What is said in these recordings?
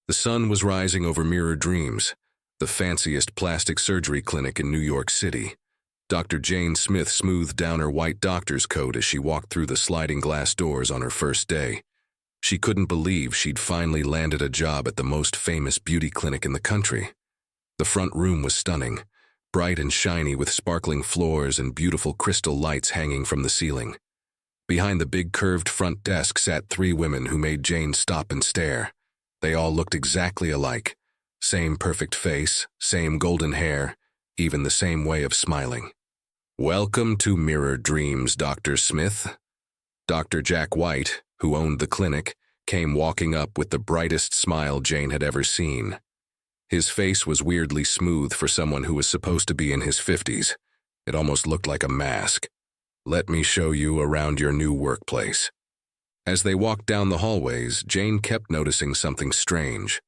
The sun was rising over Mirror Dreams, the fanciest plastic surgery clinic in New York City. Dr. Jane Smith smoothed down her white doctor's coat as she walked through the sliding glass doors on her first day. She couldn't believe she'd finally landed a job at the most famous beauty clinic in the country. The front room was stunning, bright and shiny with sparkling floors and beautiful crystal lights hanging from the ceiling. Behind the big curved front desk sat 3 women who made Jane stop and stare. They all looked exactly alike. Same perfect face, same golden hair, even the same way of smiling. "Welcome to Mirror Dreams, Dr. Smith." Dr. Jack White, who owned the clinic, came walking up with the brightest smile Jane had ever seen. His face was weirdly smooth for someone who was supposed to be in his 50s. It almost looked like a mask. "Let me show you around your new workplace." As they walked down the hallways, Jane kept noticing something strange.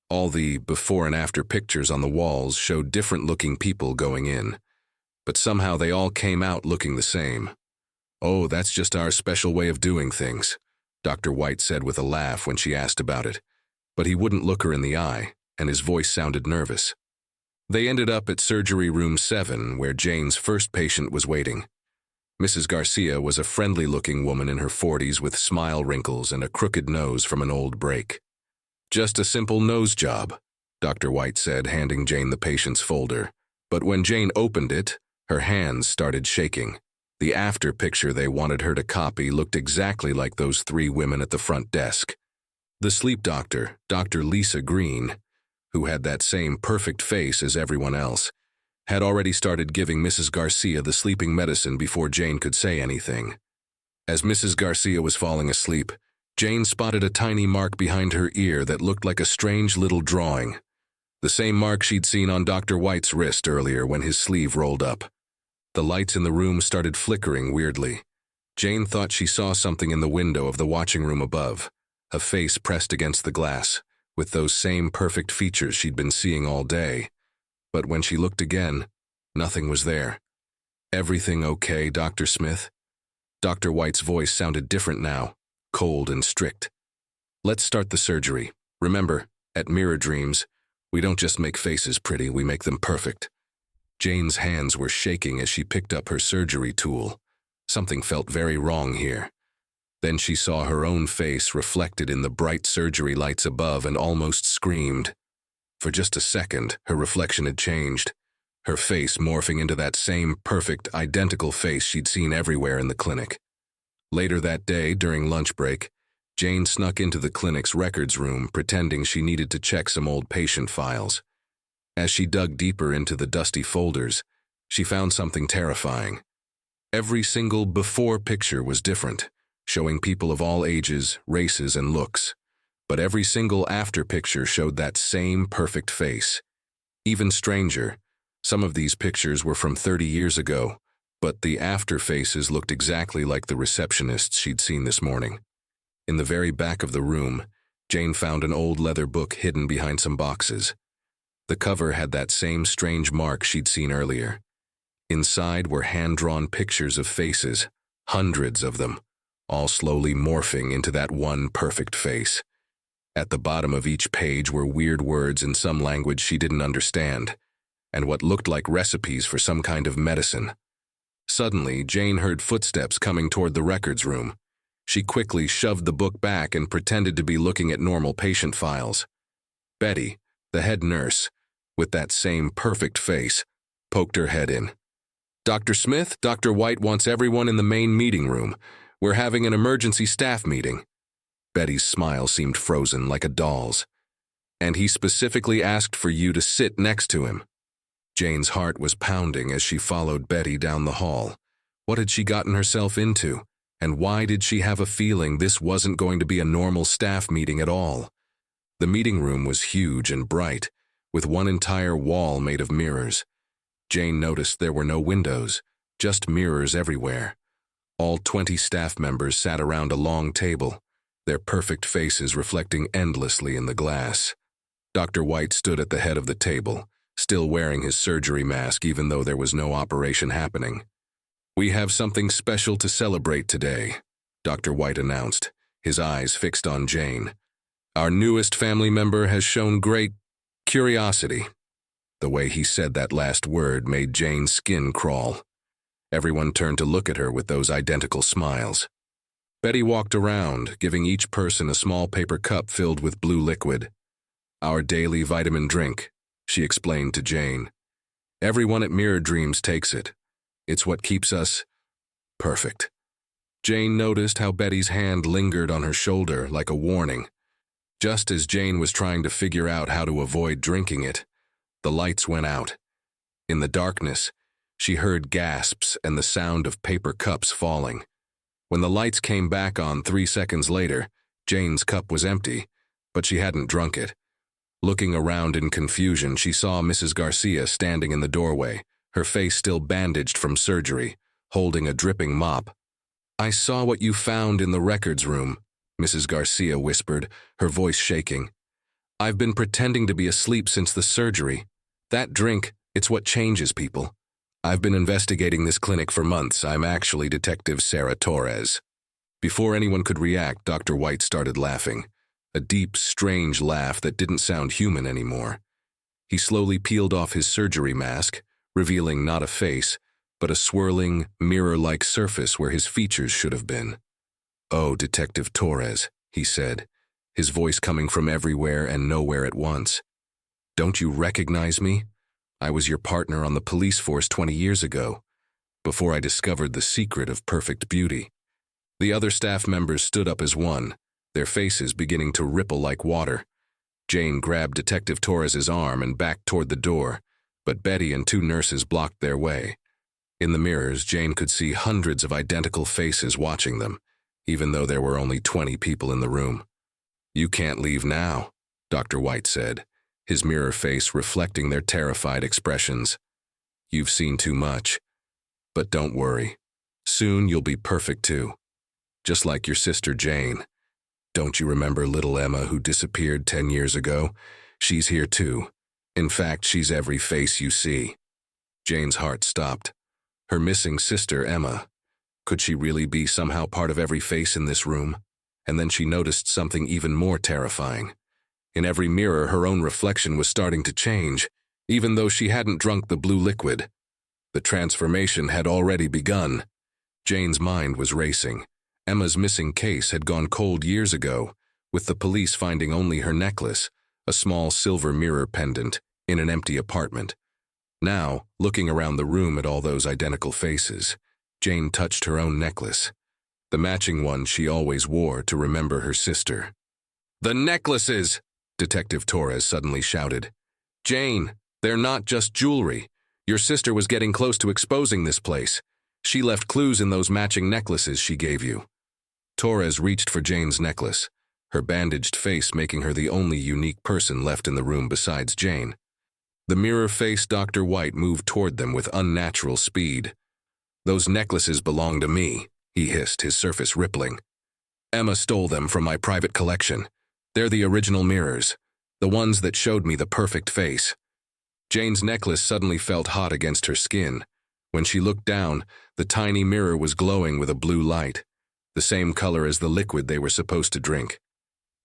All the before and after pictures on the walls showed different-looking people going in, but somehow they all came out looking the same. "Oh, that's just our special way of doing things," Dr. White said with a laugh when she asked about it, but he wouldn't look her in the eye, and his voice sounded nervous. They ended up at surgery room 7, where Jane's first patient was waiting. Mrs. Garcia was a friendly-looking woman in her 40s with smile wrinkles and a crooked nose from an old break. "Just a simple nose job," Dr. White said, handing Jane the patient's folder. But when Jane opened it, her hands started shaking. The after picture they wanted her to copy looked exactly like those 3 women at the front desk. The sleep doctor, Dr. Lisa Green, who had that same perfect face as everyone else, had already started giving Mrs. Garcia the sleeping medicine before Jane could say anything. As Mrs. Garcia was falling asleep, Jane spotted a tiny mark behind her ear that looked like a strange little drawing. The same mark she'd seen on Dr. White's wrist earlier when his sleeve rolled up. The lights in the room started flickering weirdly. Jane thought she saw something in the window of the watching room above, a face pressed against the glass, with those same perfect features she'd been seeing all day. But when she looked again, nothing was there. "Everything okay, Dr. Smith?" Dr. White's voice sounded different now, cold and strict. "Let's start the surgery. Remember, at Mirror Dreams, we don't just make faces pretty, we make them perfect." Jane's hands were shaking as she picked up her surgery tool. Something felt very wrong here. Then she saw her own face reflected in the bright surgery lights above and almost screamed. For just a second, her reflection had changed, her face morphing into that same perfect, identical face she'd seen everywhere in the clinic. Later that day, during lunch break, Jane snuck into the clinic's records room, pretending she needed to check some old patient files. As she dug deeper into the dusty folders, she found something terrifying. Every single before picture was different, showing people of all ages, races, and looks. But every single after picture showed that same perfect face. Even stranger, some of these pictures were from 30 years ago, but the after faces looked exactly like the receptionists she'd seen this morning. In the very back of the room, Jane found an old leather book hidden behind some boxes. The cover had that same strange mark she'd seen earlier. Inside were hand-drawn pictures of faces, hundreds of them, all slowly morphing into that one perfect face. At the bottom of each page were weird words in some language she didn't understand, and what looked like recipes for some kind of medicine. Suddenly, Jane heard footsteps coming toward the records room. She quickly shoved the book back and pretended to be looking at normal patient files. Betty, the head nurse, with that same perfect face, poked her head in. "Dr. Smith, Dr. White wants everyone in the main meeting room. We're having an emergency staff meeting." Betty's smile seemed frozen like a doll's. "And he specifically asked for you to sit next to him." Jane's heart was pounding as she followed Betty down the hall. What had she gotten herself into? And why did she have a feeling this wasn't going to be a normal staff meeting at all? The meeting room was huge and bright, with one entire wall made of mirrors. Jane noticed there were no windows, just mirrors everywhere. All 20 staff members sat around a long table, their perfect faces reflecting endlessly in the glass. Dr. White stood at the head of the table, still wearing his surgery mask even though there was no operation happening. "We have something special to celebrate today," Dr. White announced, his eyes fixed on Jane. Our newest family member has shown great curiosity. The way he said that last word made Jane's skin crawl. Everyone turned to look at her with those identical smiles. Betty walked around, giving each person a small paper cup filled with blue liquid. Our daily vitamin drink, she explained to Jane. Everyone at Mirror Dreams takes it. It's what keeps us perfect. Jane noticed how Betty's hand lingered on her shoulder like a warning. Just as Jane was trying to figure out how to avoid drinking it, the lights went out. In the darkness, she heard gasps and the sound of paper cups falling. When the lights came back on 3 seconds later, Jane's cup was empty, but she hadn't drunk it. Looking around in confusion, she saw Mrs. Garcia standing in the doorway, her face still bandaged from surgery, holding a dripping mop. "I saw what you found in the records room," Mrs. Garcia whispered, her voice shaking. "I've been pretending to be asleep since the surgery. That drink, it's what changes people. I've been investigating this clinic for months. I'm actually Detective Sarah Torres." Before anyone could react, Dr. White started laughing. A deep, strange laugh that didn't sound human anymore. He slowly peeled off his surgery mask, revealing not a face, but a swirling, mirror-like surface where his features should have been. "Oh, Detective Torres," he said, his voice coming from everywhere and nowhere at once. "Don't you recognize me? I was your partner on the police force 20 years ago, before I discovered the secret of perfect beauty." The other staff members stood up as one, their faces beginning to ripple like water. Jane grabbed Detective Torres's arm and backed toward the door, but Betty and 2 nurses blocked their way. In the mirrors, Jane could see hundreds of identical faces watching them, even though there were only 20 people in the room. "You can't leave now," Dr. White said, his mirror face reflecting their terrified expressions. "You've seen too much. But don't worry. Soon you'll be perfect too. Just like your sister Jane. Don't you remember little Emma who disappeared 10 years ago? She's here too. In fact, she's every face you see." Jane's heart stopped. Her missing sister, Emma. Could she really be somehow part of every face in this room? And then she noticed something even more terrifying. In every mirror, her own reflection was starting to change, even though she hadn't drunk the blue liquid. The transformation had already begun. Jane's mind was racing. Emma's missing case had gone cold years ago, with the police finding only her necklace, a small silver mirror pendant, in an empty apartment. Now, looking around the room at all those identical faces, Jane touched her own necklace, the matching one she always wore to remember her sister. "The necklaces!" Detective Torres suddenly shouted. "Jane, they're not just jewelry. Your sister was getting close to exposing this place. She left clues in those matching necklaces she gave you." Torres reached for Jane's necklace, her bandaged face making her the only unique person left in the room besides Jane. The mirror-faced Dr. White moved toward them with unnatural speed. "Those necklaces belong to me," he hissed, his surface rippling. "Emma stole them from my private collection. They're the original mirrors, the ones that showed me the perfect face." Jane's necklace suddenly felt hot against her skin. When she looked down, the tiny mirror was glowing with a blue light, the same color as the liquid they were supposed to drink.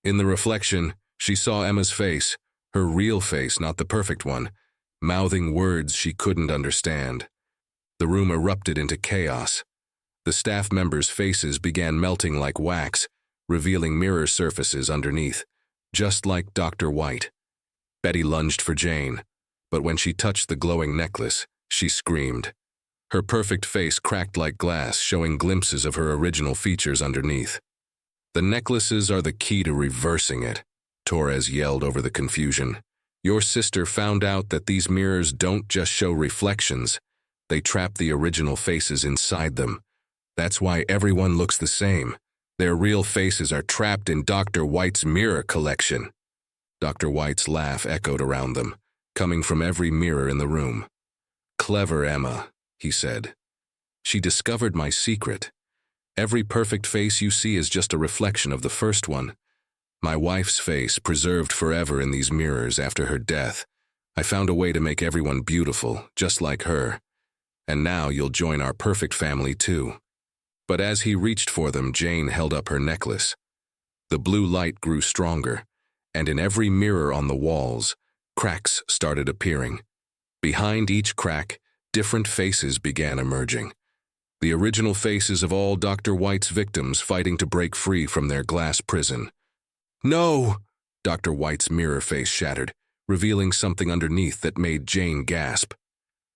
In the reflection, she saw Emma's face, her real face, not the perfect one, mouthing words she couldn't understand. The room erupted into chaos. The staff members' faces began melting like wax, revealing mirror surfaces underneath, just like Dr. White. Betty lunged for Jane, but when she touched the glowing necklace, she screamed. Her perfect face cracked like glass, showing glimpses of her original features underneath. "The necklaces are the key to reversing it," Torres yelled over the confusion. "Your sister found out that these mirrors don't just show reflections, they trap the original faces inside them. That's why everyone looks the same. Their real faces are trapped in Dr. White's mirror collection." Dr. White's laugh echoed around them, coming from every mirror in the room. "Clever Emma," he said. "She discovered my secret. Every perfect face you see is just a reflection of the first one. My wife's face preserved forever in these mirrors after her death. I found a way to make everyone beautiful, just like her. And now you'll join our perfect family too." But as he reached for them, Jane held up her necklace. The blue light grew stronger, and in every mirror on the walls, cracks started appearing. Behind each crack, different faces began emerging. The original faces of all Dr. White's victims fighting to break free from their glass prison. "No!" Dr. White's mirror face shattered, revealing something underneath that made Jane gasp.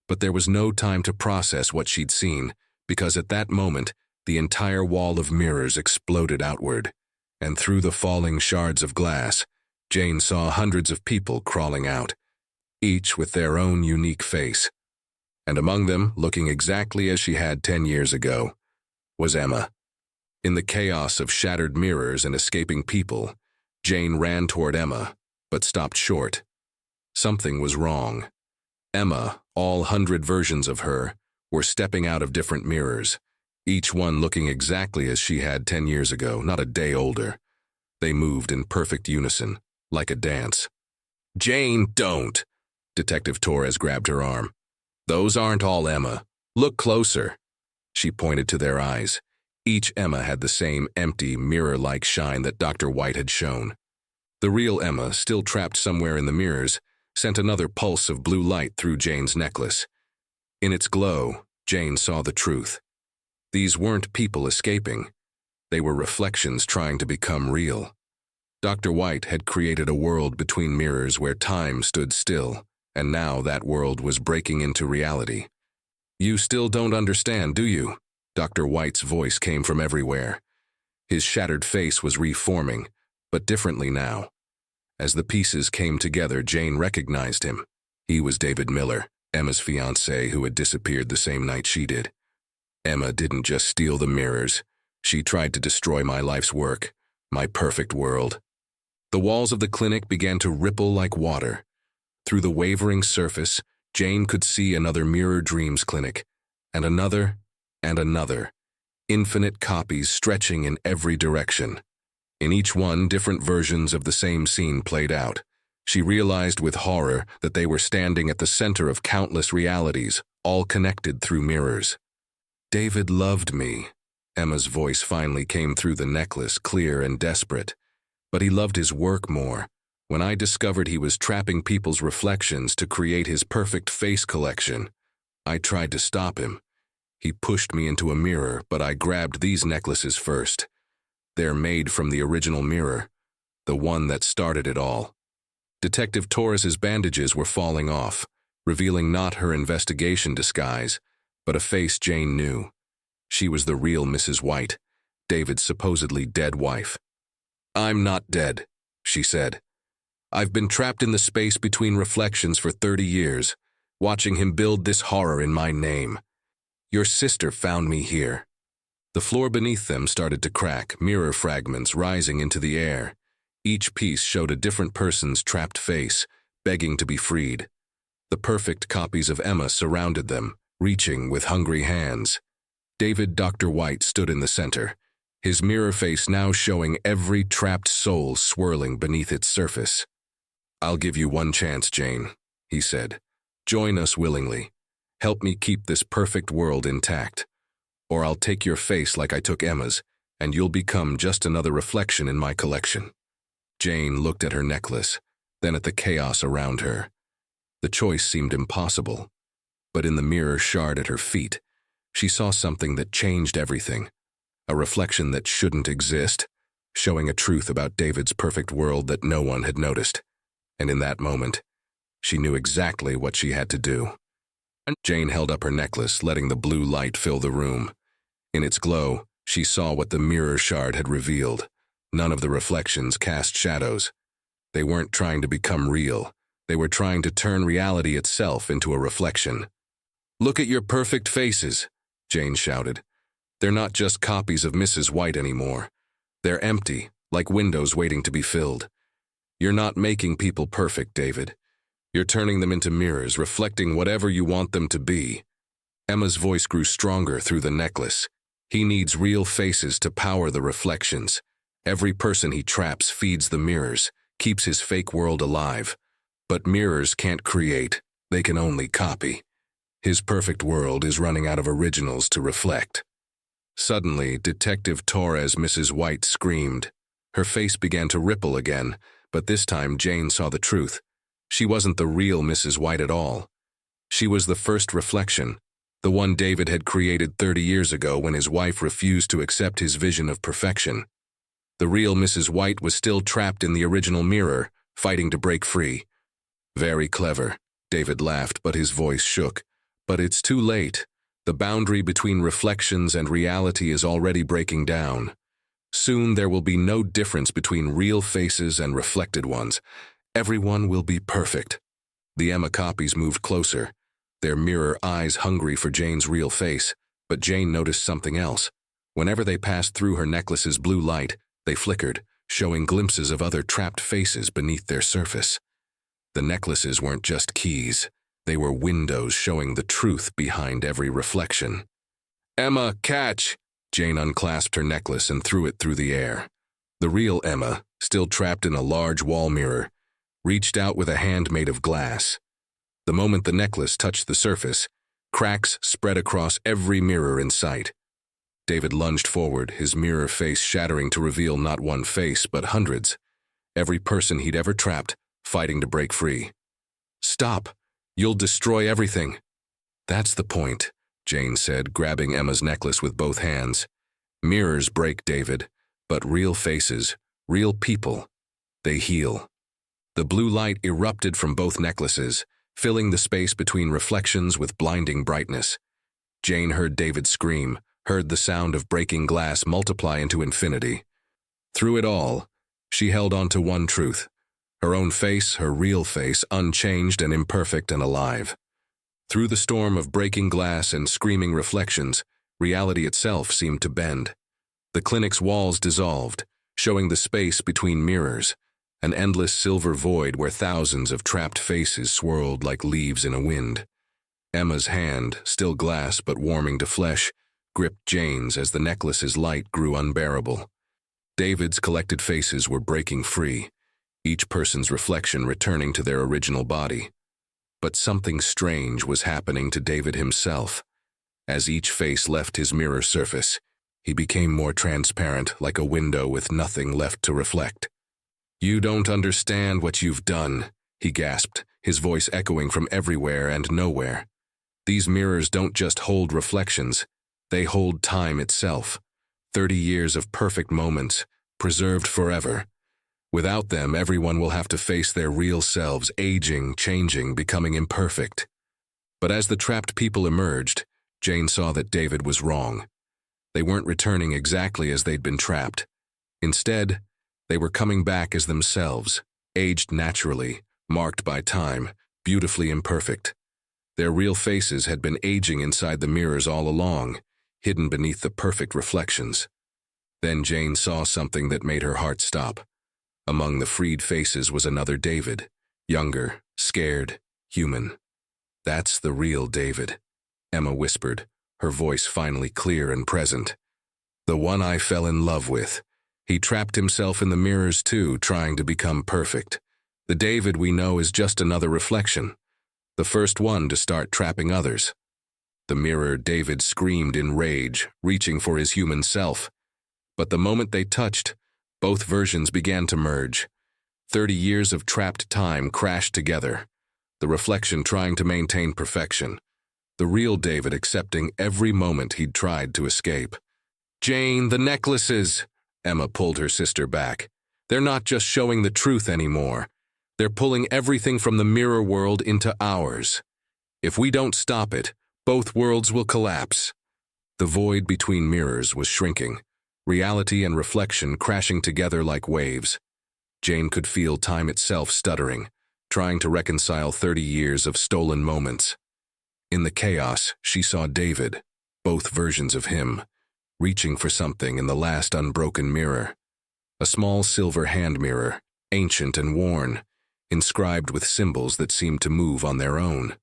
But there was no time to process what she'd seen, because at that moment, the entire wall of mirrors exploded outward, and through the falling shards of glass, Jane saw hundreds of people crawling out, each with their own unique face. And among them, looking exactly as she had 10 years ago, was Emma. In the chaos of shattered mirrors and escaping people, Jane ran toward Emma, but stopped short. Something was wrong. Emma, all 100 versions of her, were stepping out of different mirrors, each one looking exactly as she had 10 years ago, not a day older. They moved in perfect unison, like a dance. "Jane, don't!" Detective Torres grabbed her arm. "Those aren't all Emma. Look closer." She pointed to their eyes. Each Emma had the same empty, mirror-like shine that Dr. White had shown. The real Emma, still trapped somewhere in the mirrors, sent another pulse of blue light through Jane's necklace. In its glow, Jane saw the truth. These weren't people escaping. They were reflections trying to become real. Dr. White had created a world between mirrors where time stood still, and now that world was breaking into reality. "You still don't understand, do you?" Dr. White's voice came from everywhere. His shattered face was reforming, but differently now. As the pieces came together, Jane recognized him. He was David Miller, Emma's fiancé, who had disappeared the same night she did. "Emma didn't just steal the mirrors. She tried to destroy my life's work, my perfect world." The walls of the clinic began to ripple like water. Through the wavering surface, Jane could see another Mirror Dreams clinic, and another, infinite copies stretching in every direction. In each one, different versions of the same scene played out. She realized with horror that they were standing at the center of countless realities, all connected through mirrors. "David loved me." Emma's voice finally came through the necklace, clear and desperate. "But he loved his work more. When I discovered he was trapping people's reflections to create his perfect face collection, I tried to stop him. He pushed me into a mirror, but I grabbed these necklaces first. They're made from the original mirror, the one that started it all." Detective Torres's bandages were falling off, revealing not her investigation disguise, but a face Jane knew. She was the real Mrs. White, David's supposedly dead wife. "I'm not dead," she said. "I've been trapped in the space between reflections for 30 years, watching him build this horror in my name. Your sister found me here." The floor beneath them started to crack, mirror fragments rising into the air. Each piece showed a different person's trapped face, begging to be freed. The perfect copies of Emma surrounded them, reaching with hungry hands. David Dr. White stood in the center, his mirror face now showing every trapped soul swirling beneath its surface. "I'll give you one chance, Jane," he said. "Join us willingly. Help me keep this perfect world intact. Or I'll take your face like I took Emma's, and you'll become just another reflection in my collection." Jane looked at her necklace, then at the chaos around her. The choice seemed impossible. But in the mirror shard at her feet, she saw something that changed everything. A reflection that shouldn't exist, showing a truth about David's perfect world that no one had noticed. And in that moment, she knew exactly what she had to do. Jane held up her necklace, letting the blue light fill the room. In its glow, she saw what the mirror shard had revealed. None of the reflections cast shadows. They weren't trying to become real. They were trying to turn reality itself into a reflection. "Look at your perfect faces," Jane shouted. "They're not just copies of Mrs. White anymore. They're empty, like windows waiting to be filled. You're not making people perfect, David. You're turning them into mirrors, reflecting whatever you want them to be." Emma's voice grew stronger through the necklace. "He needs real faces to power the reflections. Every person he traps feeds the mirrors, keeps his fake world alive. But mirrors can't create, they can only copy. His perfect world is running out of originals to reflect." Suddenly, Detective Torres Mrs. White screamed. Her face began to ripple again, But this time Jane saw the truth. She wasn't the real Mrs. White at all. She was the first reflection, the one David had created 30 years ago when his wife refused to accept his vision of perfection. The real Mrs. White was still trapped in the original mirror, fighting to break free. Very clever, David laughed, but his voice shook. But it's too late. The boundary between reflections and reality is already breaking down. Soon there will be no difference between real faces and reflected ones. Everyone will be perfect. The Emma copies moved closer, their mirror eyes hungry for Jane's real face, but Jane noticed something else. Whenever they passed through her necklace's blue light, they flickered, showing glimpses of other trapped faces beneath their surface. The necklaces weren't just keys. They were windows showing the truth behind every reflection. "Emma, catch!" Jane unclasped her necklace and threw it through the air. The real Emma, still trapped in a large wall mirror, reached out with a hand made of glass. The moment the necklace touched the surface, cracks spread across every mirror in sight. David lunged forward, his mirror face shattering to reveal not one face, but hundreds. Every person he'd ever trapped, fighting to break free. "Stop! You'll destroy everything." "That's the point," Jane said, grabbing Emma's necklace with both hands. "Mirrors break, David, but real faces, real people, they heal." The blue light erupted from both necklaces, filling the space between reflections with blinding brightness. Jane heard David scream, heard the sound of breaking glass multiply into infinity. Through it all, she held on to one truth. Her own face, her real face, unchanged and imperfect and alive. Through the storm of breaking glass and screaming reflections, reality itself seemed to bend. The clinic's walls dissolved, showing the space between mirrors, an endless silver void where thousands of trapped faces swirled like leaves in a wind. Emma's hand, still glass but warming to flesh, gripped Jane's as the necklace's light grew unbearable. David's collected faces were breaking free, each person's reflection returning to their original body. But something strange was happening to David himself. As each face left his mirror surface, he became more transparent, like a window with nothing left to reflect. "You don't understand what you've done," he gasped, his voice echoing from everywhere and nowhere. "These mirrors don't just hold reflections, they hold time itself. 30 years of perfect moments, preserved forever. Without them, everyone will have to face their real selves, aging, changing, becoming imperfect." But as the trapped people emerged, Jane saw that David was wrong. They weren't returning exactly as they'd been trapped. Instead, they were coming back as themselves, aged naturally, marked by time, beautifully imperfect. Their real faces had been aging inside the mirrors all along, hidden beneath the perfect reflections. Then Jane saw something that made her heart stop. Among the freed faces was another David, younger, scared, human. "That's the real David," Emma whispered, her voice finally clear and present. "The one I fell in love with. He trapped himself in the mirrors too, trying to become perfect. The David we know is just another reflection, the first one to start trapping others." The mirror David screamed in rage, reaching for his human self. But the moment they touched, both versions began to merge. 30 years of trapped time crashed together, the reflection trying to maintain perfection, the real David accepting every moment he'd tried to escape. "Jane, the necklaces!" Emma pulled her sister back. "They're not just showing the truth anymore. They're pulling everything from the mirror world into ours. If we don't stop it, both worlds will collapse." The void between mirrors was shrinking, reality and reflection crashing together like waves. Jane could feel time itself stuttering, trying to reconcile 30 years of stolen moments. In the chaos, she saw David, both versions of him, reaching for something in the last unbroken mirror. A small silver hand mirror, ancient and worn, inscribed with symbols that seemed to move on their own.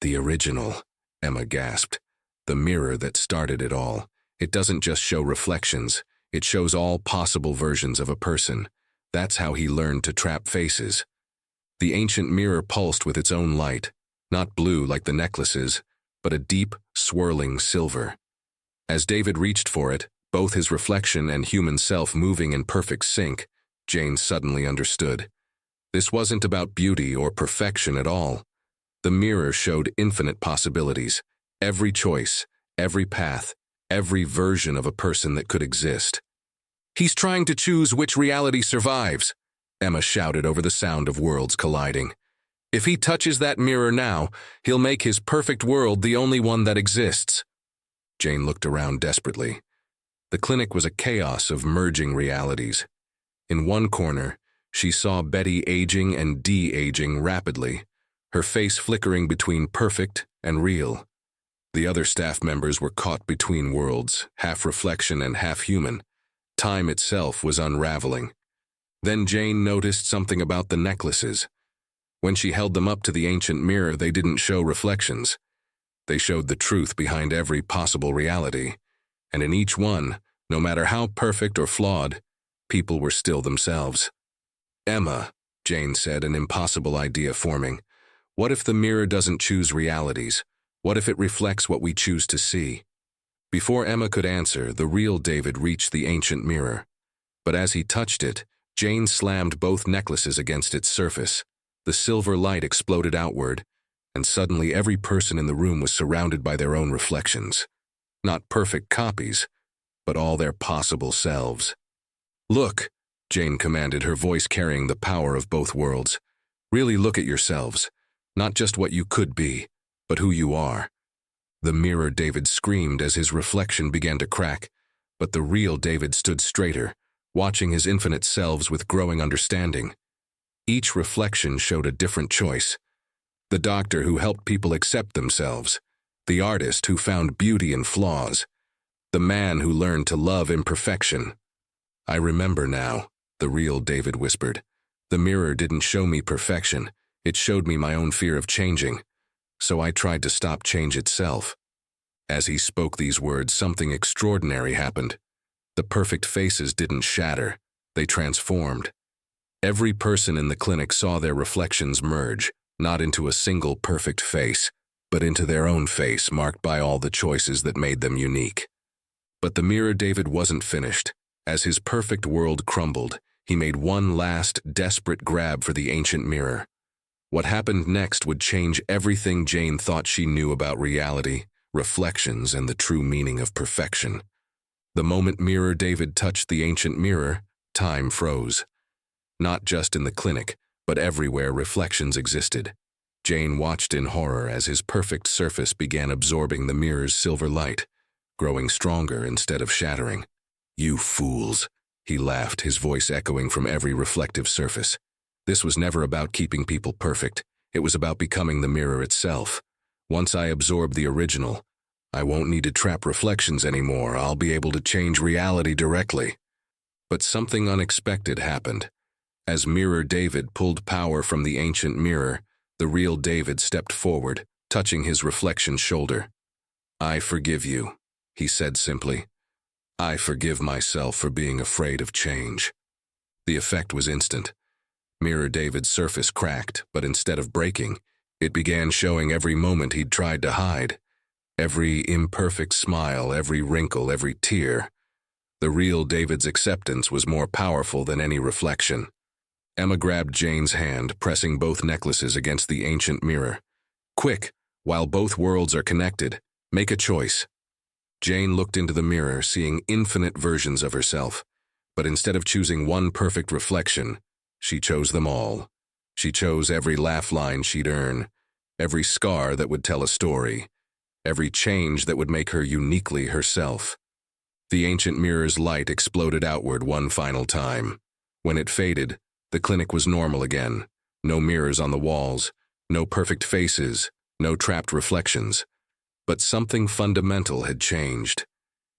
"The original," Emma gasped. "The mirror that started it all. It doesn't just show reflections, it shows all possible versions of a person. That's how he learned to trap faces." The ancient mirror pulsed with its own light, not blue like the necklaces, but a deep, swirling silver. As David reached for it, both his reflection and human self moving in perfect sync, Jane suddenly understood. This wasn't about beauty or perfection at all. The mirror showed infinite possibilities, every choice, every path, every version of a person that could exist. "He's trying to choose which reality survives," Emma shouted over the sound of worlds colliding. "If he touches that mirror now, he'll make his perfect world the only one that exists." Jane looked around desperately. The clinic was a chaos of merging realities. In one corner, she saw Betty aging and de-aging rapidly, her face flickering between perfect and real. The other staff members were caught between worlds, half reflection and half human. Time itself was unraveling. Then Jane noticed something about the necklaces. When she held them up to the ancient mirror, they didn't show reflections. They showed the truth behind every possible reality. And in each one, no matter how perfect or flawed, people were still themselves. "Emma," Jane said, an impossible idea forming. "What if the mirror doesn't choose realities? What if it reflects what we choose to see?" Before Emma could answer, the real David reached the ancient mirror. But as he touched it, Jane slammed both necklaces against its surface. The silver light exploded outward, and suddenly every person in the room was surrounded by their own reflections. Not perfect copies, but all their possible selves. "Look," Jane commanded, her voice carrying the power of both worlds. "Really look at yourselves, not just what you could be, but who you are." The mirror David screamed as his reflection began to crack, but the real David stood straighter, watching his infinite selves with growing understanding. Each reflection showed a different choice. The doctor who helped people accept themselves, the artist who found beauty in flaws, the man who learned to love imperfection. "I remember now," the real David whispered. "The mirror didn't show me perfection, it showed me my own fear of changing. So I tried to stop change itself." As he spoke these words, something extraordinary happened. The perfect faces didn't shatter, they transformed. Every person in the clinic saw their reflections merge, not into a single perfect face, but into their own face marked by all the choices that made them unique. But the mirror David wasn't finished. As his perfect world crumbled, he made one last, desperate grab for the ancient mirror. What happened next would change everything Jane thought she knew about reality, reflections, and the true meaning of perfection. The moment mirror David touched the ancient mirror, time froze. Not just in the clinic, but everywhere reflections existed. Jane watched in horror as his perfect surface began absorbing the mirror's silver light, growing stronger instead of shattering. "You fools," he laughed, his voice echoing from every reflective surface. This was never about keeping people perfect. It was about becoming the mirror itself. Once I absorb the original, I won't need to trap reflections anymore. I'll be able to change reality directly. But something unexpected happened. As mirror David pulled power from the ancient mirror, the real David stepped forward, touching his reflection's shoulder. "I forgive you," he said simply. "I forgive myself for being afraid of change." The effect was instant. Mirror David's surface cracked, but instead of breaking, it began showing every moment he'd tried to hide. Every imperfect smile, every wrinkle, every tear. The real David's acceptance was more powerful than any reflection. Emma grabbed Jane's hand, pressing both necklaces against the ancient mirror. "Quick, while both worlds are connected, make a choice." Jane looked into the mirror, seeing infinite versions of herself, but instead of choosing one perfect reflection, she chose them all. She chose every laugh line she'd earn, every scar that would tell a story, every change that would make her uniquely herself. The ancient mirror's light exploded outward one final time. When it faded, the clinic was normal again. No mirrors on the walls, no perfect faces, no trapped reflections. But something fundamental had changed.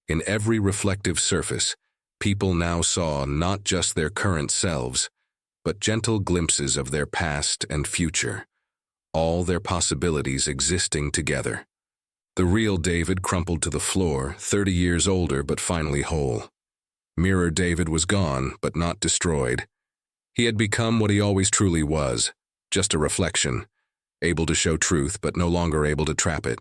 In every reflective surface, people now saw not just their current selves, but gentle glimpses of their past and future, all their possibilities existing together. The real David crumpled to the floor, 30 years older but finally whole. Mirror David was gone, but not destroyed. He had become what he always truly was, just a reflection, able to show truth but no longer able to trap it.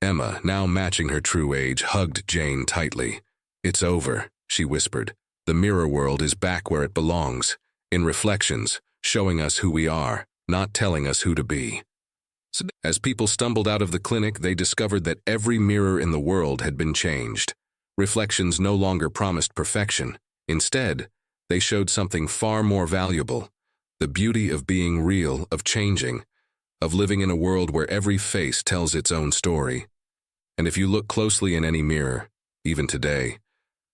Emma, now matching her true age, hugged Jane tightly. "It's over," she whispered. The mirror world is back where it belongs, in reflections, showing us who we are, not telling us who to be. So, as people stumbled out of the clinic, they discovered that every mirror in the world had been changed. Reflections no longer promised perfection. Instead, they showed something far more valuable: the beauty of being real, of changing, of living in a world where every face tells its own story. And if you look closely in any mirror, even today,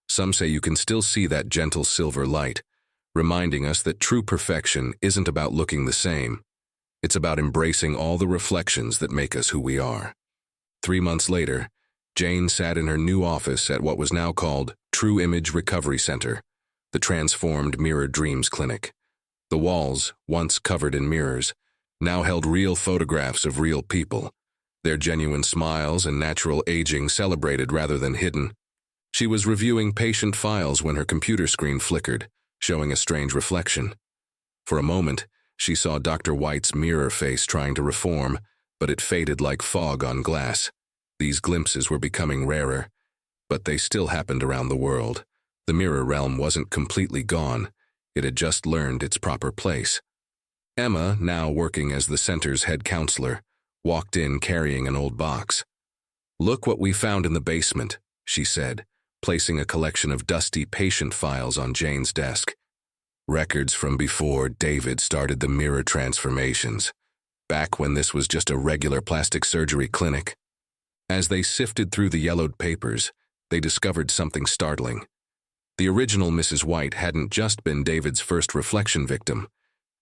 some say you can still see that gentle silver light, reminding us that true perfection isn't about looking the same. It's about embracing all the reflections that make us who we are. 3 months later, Jane sat in her new office at what was now called True Image Recovery Center, the transformed Mirror Dreams Clinic. The walls, once covered in mirrors, now held real photographs of real people, their genuine smiles and natural aging celebrated rather than hidden. She was reviewing patient files when her computer screen flickered, showing a strange reflection. For a moment, she saw Dr. White's mirror face trying to reform, but it faded like fog on glass. These glimpses were becoming rarer, but they still happened around the world. The mirror realm wasn't completely gone. It had just learned its proper place. Emma, now working as the center's head counselor, walked in carrying an old box. "Look what we found in the basement," she said, placing a collection of dusty patient files on Jane's desk. Records from before David started the mirror transformations, back when this was just a regular plastic surgery clinic. As they sifted through the yellowed papers, they discovered something startling. The original Mrs. White hadn't just been David's first reflection victim.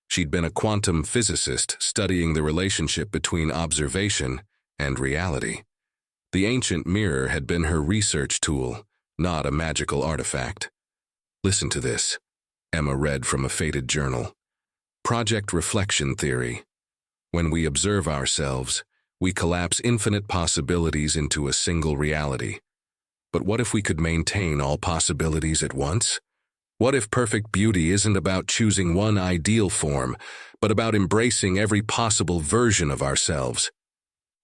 She'd been a quantum physicist studying the relationship between observation and reality. The ancient mirror had been her research tool, not a magical artifact. "Listen to this," Emma read from a faded journal. "Project Reflection Theory. When we observe ourselves, we collapse infinite possibilities into a single reality. But what if we could maintain all possibilities at once? What if perfect beauty isn't about choosing one ideal form, but about embracing every possible version of ourselves?"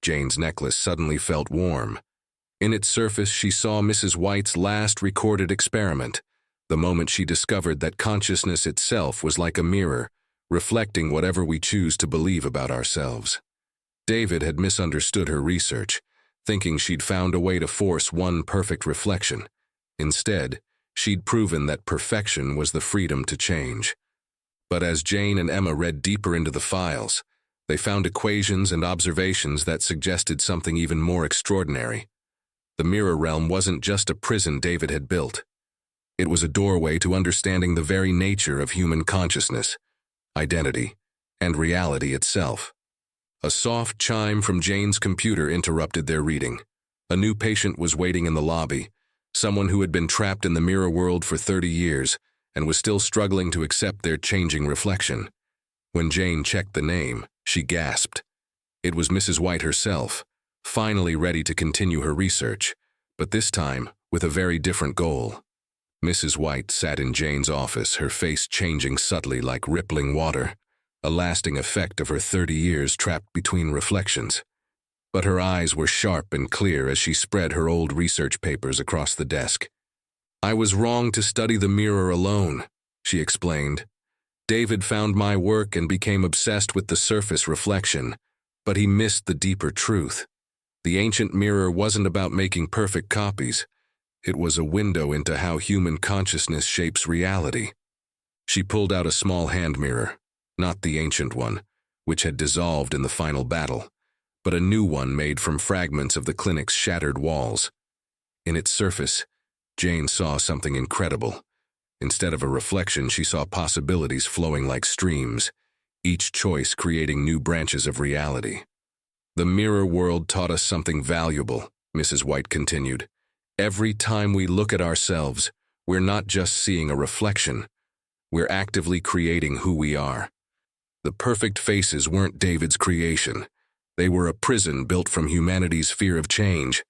Jane's necklace suddenly felt warm. In its surface, she saw Mrs. White's last recorded experiment, the moment she discovered that consciousness itself was like a mirror, reflecting whatever we choose to believe about ourselves. David had misunderstood her research, thinking she'd found a way to force one perfect reflection. Instead, she'd proven that perfection was the freedom to change. But as Jane and Emma read deeper into the files, they found equations and observations that suggested something even more extraordinary. The mirror realm wasn't just a prison David had built. It was a doorway to understanding the very nature of human consciousness, identity, and reality itself. A soft chime from Jane's computer interrupted their reading. A new patient was waiting in the lobby, someone who had been trapped in the mirror world for 30 years and was still struggling to accept their changing reflection. When Jane checked the name, she gasped. It was Mrs. White herself, finally ready to continue her research, but this time with a very different goal. Mrs. White sat in Jane's office, her face changing subtly like rippling water, a lasting effect of her 30 years trapped between reflections. But her eyes were sharp and clear as she spread her old research papers across the desk. "I was wrong to study the mirror alone," she explained. "David found my work and became obsessed with the surface reflection, but he missed the deeper truth. The ancient mirror wasn't about making perfect copies. It was a window into how human consciousness shapes reality." She pulled out a small hand mirror, not the ancient one, which had dissolved in the final battle, but a new one made from fragments of the clinic's shattered walls. In its surface, Jane saw something incredible. Instead of a reflection, she saw possibilities flowing like streams, each choice creating new branches of reality. "The mirror world taught us something valuable," Mrs. White continued. "Every time we look at ourselves, we're not just seeing a reflection. We're actively creating who we are. The perfect faces weren't David's creation. They were a prison built from humanity's fear of change."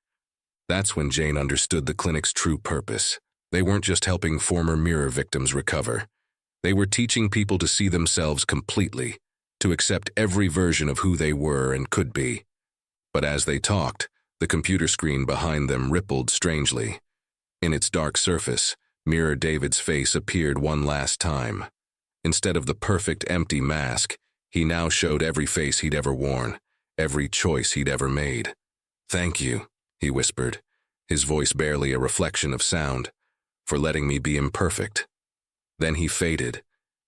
That's when Jane understood the clinic's true purpose. They weren't just helping former mirror victims recover. They were teaching people to see themselves completely, to accept every version of who they were and could be. But as they talked, the computer screen behind them rippled strangely. In its dark surface, Mirror David's face appeared one last time. Instead of the perfect empty mask, he now showed every face he'd ever worn, every choice he'd ever made. "Thank you," he whispered, his voice barely a reflection of sound, "for letting me be imperfect." Then he faded,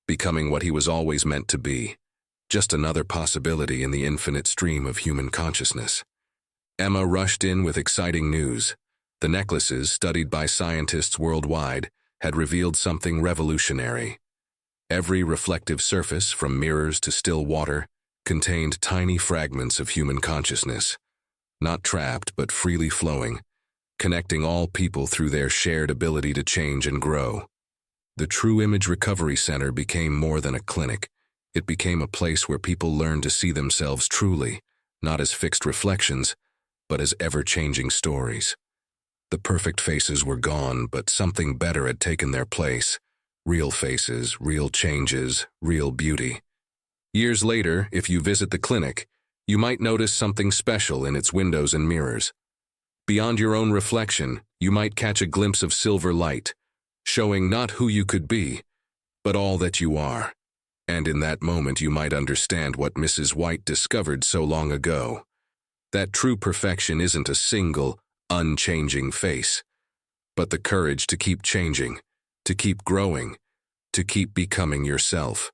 becoming what he was always meant to be, just another possibility in the infinite stream of human consciousness. Emma rushed in with exciting news. The necklaces, studied by scientists worldwide, had revealed something revolutionary. Every reflective surface, from mirrors to still water, contained tiny fragments of human consciousness, not trapped but freely flowing, connecting all people through their shared ability to change and grow. The True Image Recovery Center became more than a clinic. It became a place where people learned to see themselves truly, not as fixed reflections, but as ever-changing stories. The perfect faces were gone, but something better had taken their place. Real faces, real changes, real beauty. Years later, if you visit the clinic, you might notice something special in its windows and mirrors. Beyond your own reflection, you might catch a glimpse of silver light, showing not who you could be, but all that you are. And in that moment you might understand what Mrs. White discovered so long ago. That true perfection isn't a single, unchanging face, but the courage to keep changing, to keep growing, to keep becoming yourself.